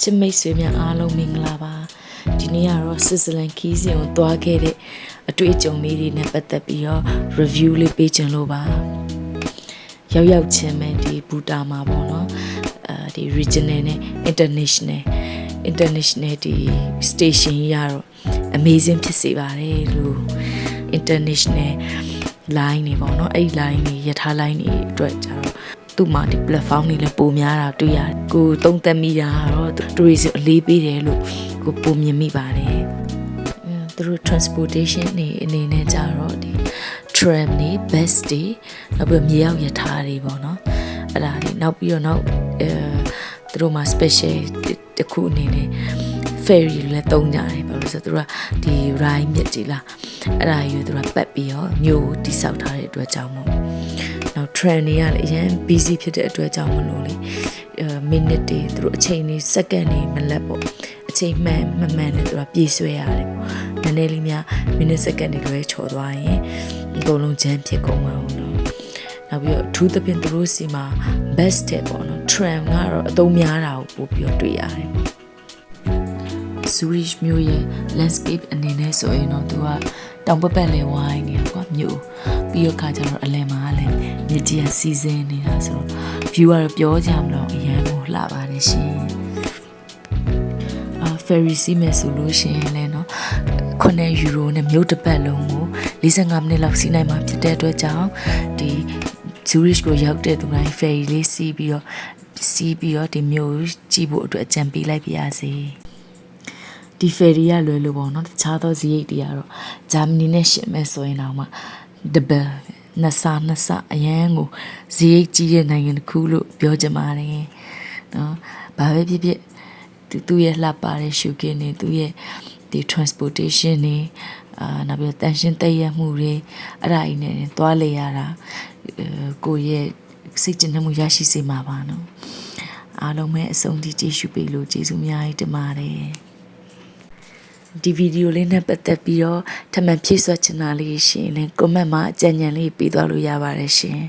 ချစ်မိတ်ဆွေများအားလုံးမင်္ဂလာပါဒီနေ့ကတော့ဆွစ်ဇာလန်ခီးစဉ်ကိုသွားခဲ့တဲ့အတွေ့အကြုံလေးတွေနဲ့ပတ်သက်ပြီးတော့ review လေးပေးချင်လို့ပါရောက်ချင်းပဲဒီဘူတာမှာပေါ့နော်ဒီ regional နဲ့ international ဒီ station ကြီးကတော့ amazing ဖြစ်စေပါတယ်လို့ international line တွေပေါ့နော်အဲ့ line တွေရထား line တွေအတွက်ကျတော့သူ့မှာဒီ platform တွေလည်းပိုများတာတွေ့ရတယ်ကိုသုံးသပ်မိတာကတော့ tourism အလေးပေးတယ်လို့ကိုပုံမြင်မိပါတယ်သူတို့ transportation တွေအနေနဲ့ကြတော့ဒီ tram တွေ bus တွေနောက်ပြီးမြေရောက်ရထားတွေပေါ့နော်အဲ့ဒါတွေနောက်ပြီးတော့နောက်သူတို့မှာ special တခုအနေနဲ့ ferry လည်းသုံးကြတယ်ဘာလို့လဲဆိုတော့သူတို့ကဒီ ride မြစ်ကြီးလားအဲ့ဒါကြီးကိုသူတို့ကပတ်ပြီးတော့မြို့တိဆောက်ထားတဲ့အတွက်ကြောင့်မို့နောက် train တွေကလည်းအရင် busy ဖြစ်တဲ့အတွက်ကြောင့်မလို့လေminute တွေသူတို့အချိန်တွေ second တွေမလက်ပေါ့အချိန်မှန်နဲ့သူတို့ပြေးဆွဲရတယ်ပေါ့နည်းနည်းလေးများ minute second တွေလွဲချော်သွားရင်အကုန်လုံး jam ဖြစ်ကုန်မှာပေါ့နော်နောက်ပြီးတော့အထူးသဖြင့်သူတို့စီမှာ bus တဲ့ပေါ့နော် tram ကတော့အသုံးများတာကိုပို့ပြီးတော့တွေ့ရတယ်ပေါ့Zurich မြို့ရဲ့ landscape အနေနဲ့ဆိုရင်တော့သူကတောင်ပတ်လေဝိုင်းနေတာကွာမြို့ပြီးတော့ခါကျတော့အလယ်မှာလည်းမြစ်ကြီးကစီးစင်းနေတာဆိုတော့ view ကတော့ပြောကြမလို့အရင်ကလှပါတယ်ရှင်ferry စီးမယ်ဆိုလို့ရှိရင်လည်းနော်9 euro နဲ့မြို့တစ်ပတ်လုံးကို45မိနစ်လောက်စီးနိုင်မှာဖြစ်တဲ့အတွက်ကြောင့်ဒီ Zurich ကိုရောက်တဲ့သူတိုင်း ferry လေးစီးပြီးတော့ဒီမြို့ကြည့်ဖို့အတွက်အကြံပေးလိုက်ပါရစေဒီ ferry ရလွယ်လို့ပေါ့နော်တခြားသောဇိတ်တွေကတော့ဂျာမနီနဲ့ရှင်မဲ့ဆိုရင်တော့မှ double နှစ်ဆအရန်ကိုဇိတ်ကြီးတဲ့နိုင်ငံတစ်ခုလို့ပြောကြပါတယ်နော်ဘာပဲဖြစ်ဖြစ်သူ့ရဲ့လှပတဲ့ရှုခင်းနေသူ့ရဲ့ဒီ transportation နေနောက်ပြီးတန်ရှင်းတက်ရမှုတွေအဲ့ဒါကြီးနဲ့သွားလေရတာကိုရဲ့စိတ်ကျဉ်းမှုရရှိစေမှာပါနော်အားလုံးပဲအဆုံးထိကြည့်ရှုပေးလို့ကျေးဇူးအများကြီးတင်ပါတယ်ဒီဗီဒီယိုလေးနဲ့ပတ်သက်ပြီးတော့ထပ်မံဖြည့်ဆွတ်ချင်တာလေးရှင်လည်း comment မှာအကြံဉာဏ်လေးပေးသွားလို့ရပါတယ်ရှင်